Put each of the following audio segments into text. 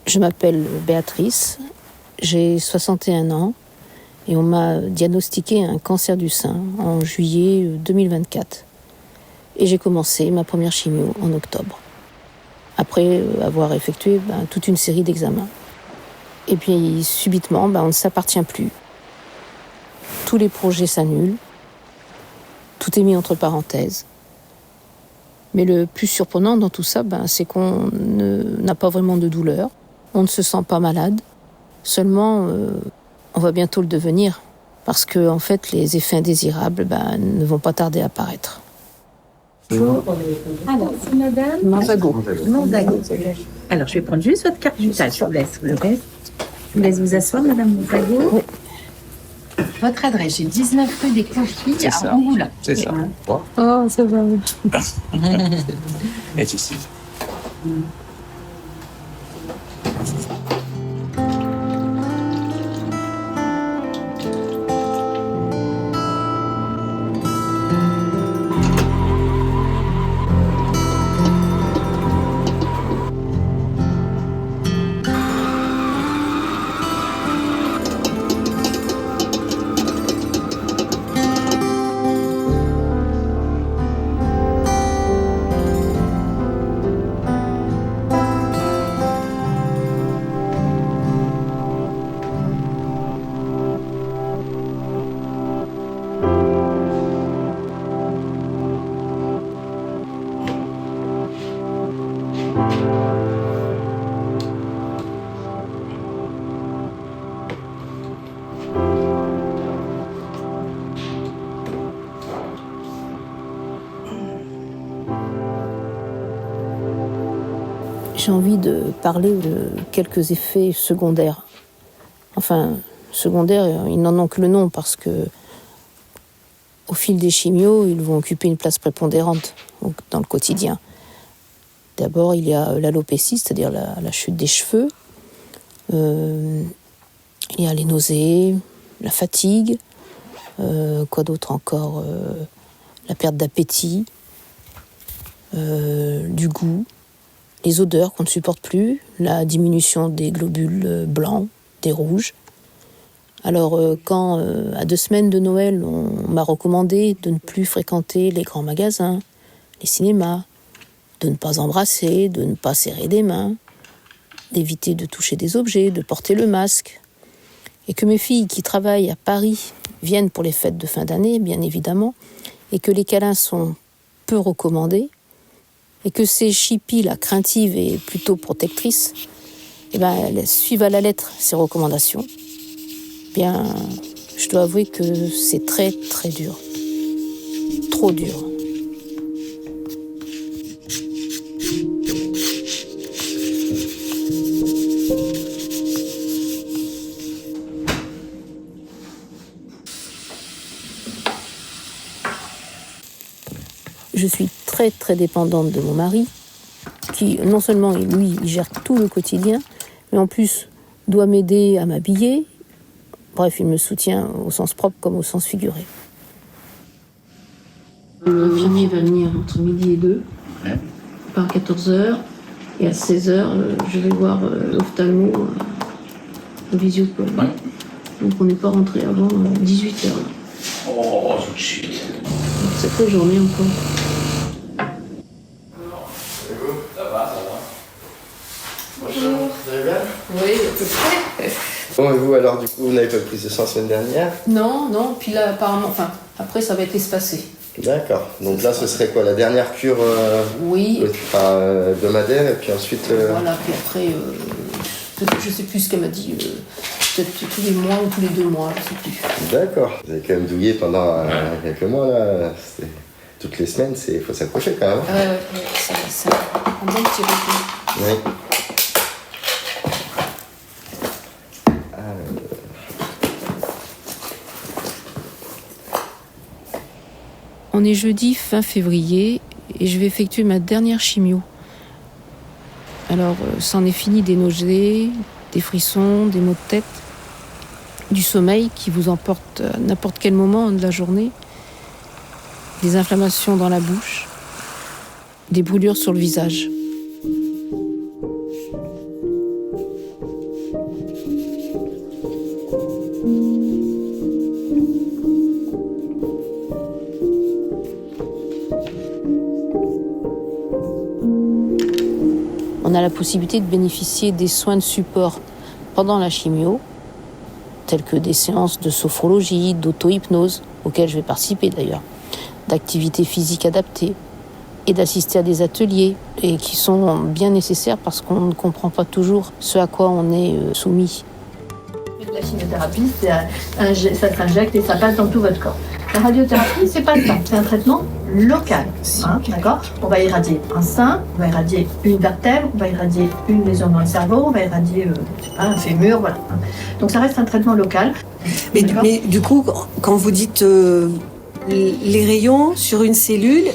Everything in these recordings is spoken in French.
Je m'appelle Béatrice, j'ai 61 ans et on m'a diagnostiqué un cancer du sein en juillet 2024. Et j'ai commencé ma première chimio en octobre, après avoir effectué toute une série d'examens. Et puis subitement, on ne s'appartient plus. Tous les projets s'annulent, tout est mis entre parenthèses. Mais le plus surprenant dans tout ça, c'est qu'on n'a pas vraiment de douleur. On ne se sent pas malade, seulement on va bientôt le devenir, parce que en fait, les effets indésirables ne vont pas tarder à apparaître. Bonjour. Alors, c'est Madame Monzago. Alors, je vais prendre juste votre carte vitale. Je vous laisse vous asseoir, Madame Monzago. Oui. Votre adresse, j'ai 19 rue des Conchilles à Angoula. C'est ça. Oh, ça va. Et ici. J'ai envie de parler de quelques effets secondaires. Enfin, secondaires, ils n'en ont que le nom parce que au fil des chimios, ils vont occuper une place prépondérante dans le quotidien. D'abord, il y a l'alopécie, c'est-à-dire la chute des cheveux. Il y a les nausées, la fatigue, quoi d'autre encore, la perte d'appétit, du goût, les odeurs qu'on ne supporte plus, la diminution des globules blancs, des rouges. Alors, quand à 2 semaines de Noël, on m'a recommandé de ne plus fréquenter les grands magasins, les cinémas, de ne pas embrasser, de ne pas serrer des mains, d'éviter de toucher des objets, de porter le masque, et que mes filles qui travaillent à Paris viennent pour les fêtes de fin d'année, bien évidemment, et que les câlins sont peu recommandés, et que ces chippies, là, craintives et plutôt protectrices, elles suivent à la lettre ces recommandations, je dois avouer que c'est très, très dur. Trop dur. Je suis très, très dépendante de mon mari, qui, non seulement, lui, il gère tout le quotidien, mais en plus, doit m'aider à m'habiller. Bref, il me soutient au sens propre comme au sens figuré. L'infirmier va venir entre midi et 2, par 14h. Et à 16h, je vais voir l'ophtalmo en visio-call. Ouais. Donc on n'est pas rentré avant 18h. Oh, tout de suite. Sacrée journée encore. Ça va. Bonjour. Vous allez bien? Oui, à peu près. Bon, et vous, alors, du coup, vous n'avez pas de prise de sang la semaine dernière? Non, puis là, apparemment, après, ça va être espacé. D'accord. Donc là, ce serait quoi, la dernière cure Oui. hebdomadaire, et puis ensuite... Voilà, puis après, je sais plus ce qu'elle m'a dit, peut-être tous les mois ou tous les 2 mois, je sais plus. D'accord. Vous avez quand même douillé pendant quelques mois, là. Toutes les semaines, il faut s'accrocher quand même. Ouais, c'est un bon petit rythme. Oui. On est jeudi fin février et je vais effectuer ma dernière chimio. Alors, c'en est fini des nausées, des frissons, des maux de tête, du sommeil qui vous emporte à n'importe quel moment de la journée, des inflammations dans la bouche, des brûlures sur le visage. On a la possibilité de bénéficier des soins de support pendant la chimio, tels que des séances de sophrologie, d'auto-hypnose, auxquelles je vais participer d'ailleurs, d'activités physiques adaptées et d'assister à des ateliers et qui sont bien nécessaires parce qu'on ne comprend pas toujours ce à quoi on est soumis. La chimiothérapie, ça s'injecte et ça passe dans tout votre corps. La radiothérapie, c'est pas ça, c'est un traitement local, d'accord? On va irradier un sein, on va irradier une vertèbre, on va irradier une lésion dans le cerveau, on va irradier un fémur, voilà. Donc ça reste un traitement local. Mais du coup, quand vous dites les rayons sur une cellule,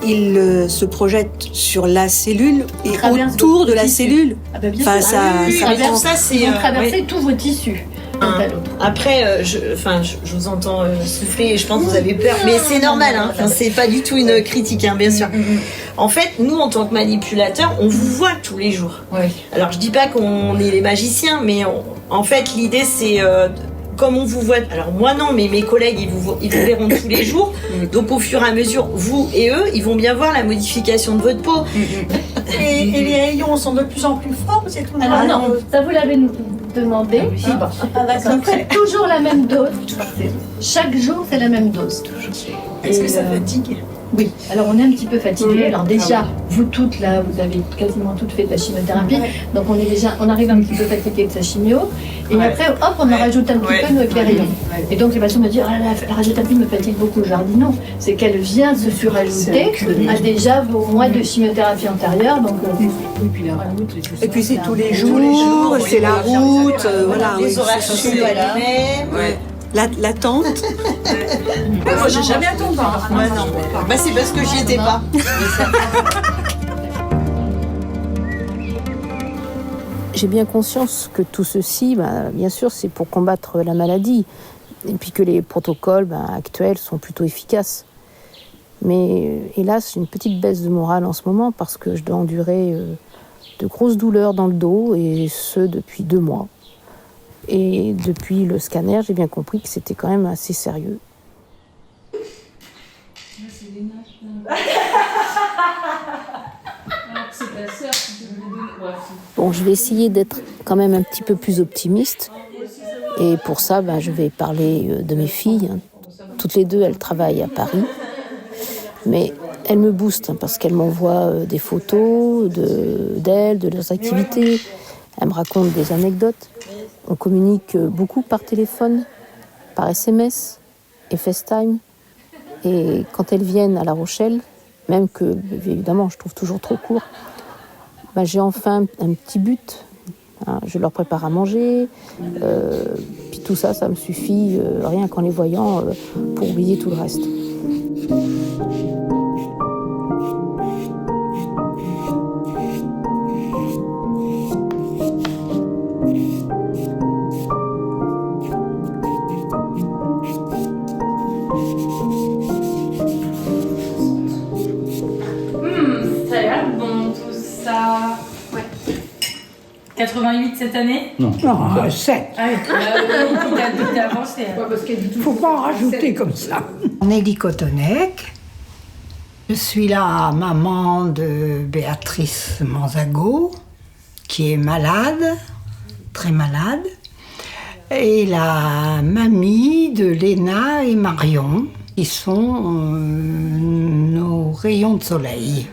ils se projettent sur la cellule et autour de la cellule. Ah ben bien enfin, sûr. Ils vont traverser tous vos tissus. Après, je vous entends souffler et je pense que vous avez peur, mais c'est normal, hein. Enfin, c'est pas du tout une critique, hein, bien sûr. En fait, nous, en tant que manipulateurs, on vous voit tous les jours. Oui. Alors, je dis pas qu'on est les magiciens, mais en fait, l'idée, c'est comme on vous voit. Alors, moi, non, mais mes collègues, ils vous verront tous les jours. Donc, au fur et à mesure, vous et eux, ils vont bien voir la modification de votre peau. Et les rayons sont de plus en plus forts, c'est tout. Alors non, ça vous l'avez demandé. C'est toujours la même dose. Chaque jour, c'est la même dose. Est-ce que ça fatigue? Oui, alors on est un petit peu fatigué. Alors déjà, vous toutes là, vous avez quasiment toutes fait de la chimiothérapie. Donc on arrive un petit peu fatigué de sa chimio. Et après, hop, on en rajoute un petit peu avec les rayons. Et donc les patients me disent, la radiothérapie me fatigue beaucoup. Je leur dis non, c'est qu'elle vient se surajouter à déjà vos mois de chimiothérapie antérieure. Donc, et puis c'est tous les jours, c'est la route, voilà. Les horaires sociaux à lui-même. L'attente. Moi, j'ai jamais attendu. Non. Bah, c'est parce que j'y étais pas. J'ai bien conscience que tout ceci, bien sûr, c'est pour combattre la maladie, et puis que les protocoles actuels sont plutôt efficaces. Mais hélas, j'ai une petite baisse de morale en ce moment parce que je dois endurer de grosses douleurs dans le dos, et ce depuis 2 mois. Et depuis le scanner, j'ai bien compris que c'était quand même assez sérieux. Bon, je vais essayer d'être quand même un petit peu plus optimiste. Et pour ça, je vais parler de mes filles. Toutes les 2, elles travaillent à Paris. Mais elles me boostent parce qu'elles m'envoient des photos d'elles, de leurs activités. Elles me racontent des anecdotes. On communique beaucoup par téléphone, par SMS et FaceTime. Et quand elles viennent à La Rochelle, même que, évidemment, je trouve toujours trop court, j'ai enfin un petit but. Je leur prépare à manger. Puis tout ça, ça me suffit, rien qu'en les voyant, pour oublier tout le reste. Ça a l'air bon tout ça. 88 cette année? Non, 7. Ah oui, t'as avancé. Faut pas en rajouter comme ça. Nelly Cotonec. Je suis la maman de Béatrice Manzago, qui est malade, très malade, et la mamie de Léna et Marion, qui sont nos rayons de soleil.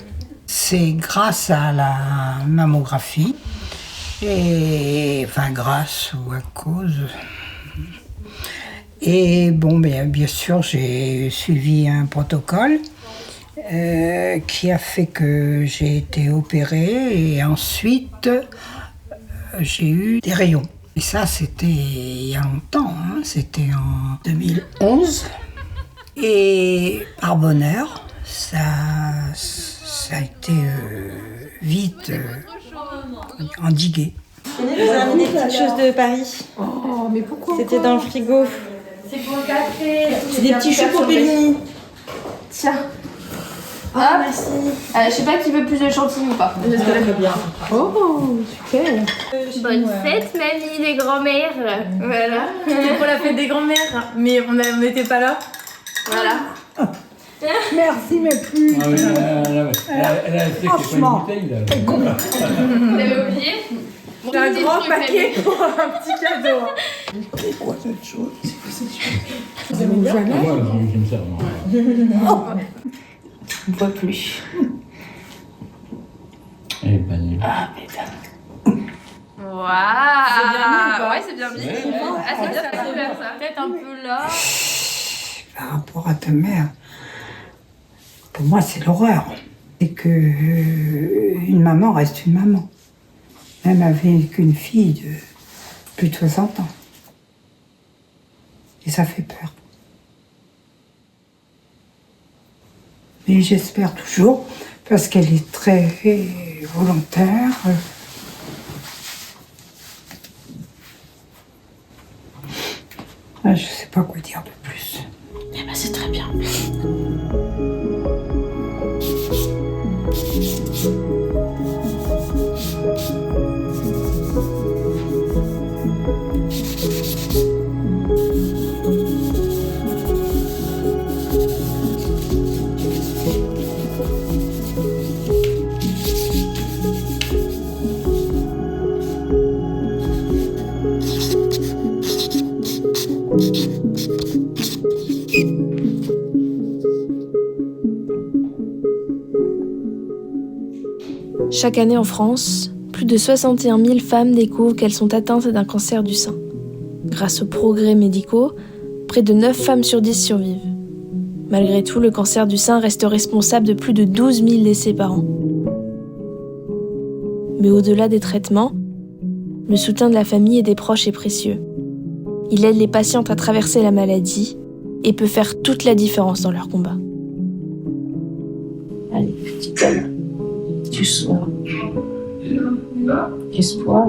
C'est grâce à la mammographie, et enfin grâce ou à cause. Et bon, bien sûr, j'ai suivi un protocole qui a fait que j'ai été opérée et ensuite j'ai eu des rayons. Et ça, c'était il y a longtemps, hein, c'était en 2011. Et par bonheur, ça a été vite endigué. Je vous ai ramené des petites choses de Paris. Oh, mais pourquoi? C'était dans le frigo. C'est pour le café. C'est des petits choux pour Pellini. Tiens. Ah, merci. Je sais pas qui veut plus de chantilly ou pas. Très bien. Oh, super. Bonne fête, mamie des grands-mères. Voilà. C'était pour la fête des grands-mères, mais on n'était pas là. Voilà. Merci, mais plus. Ah oui, elle a fait Franchement. qu'il n'y a pas une bouteille, là. Vous l'avez oublié? J'ai un grand paquet pour un petit cadeau. C'est quoi cette chose? Moi, j'aime ça, moi. On ne voit plus. Elle est bannie. Ah, putain. Waouh! Ouais, c'est bien mis. Ah, c'est bien la couleur, ça. Peut-être un peu là. Par rapport à ta mère, pour moi, c'est l'horreur. C'est que une maman reste une maman. Même avec une fille de plus de 60 ans. Et ça fait peur. Mais j'espère toujours, parce qu'elle est très volontaire. Je ne sais pas quoi dire de plus. Eh ben, c'est très bien. Chaque année en France, plus de 61 000 femmes découvrent qu'elles sont atteintes d'un cancer du sein. Grâce aux progrès médicaux, près de 9 femmes sur 10 survivent. Malgré tout, le cancer du sein reste responsable de plus de 12 000 décès par an. Mais au-delà des traitements, le soutien de la famille et des proches est précieux. Il aide les patientes à traverser la maladie et peut faire toute la différence dans leur combat. Allez, petite dame, tu sois. Espoir.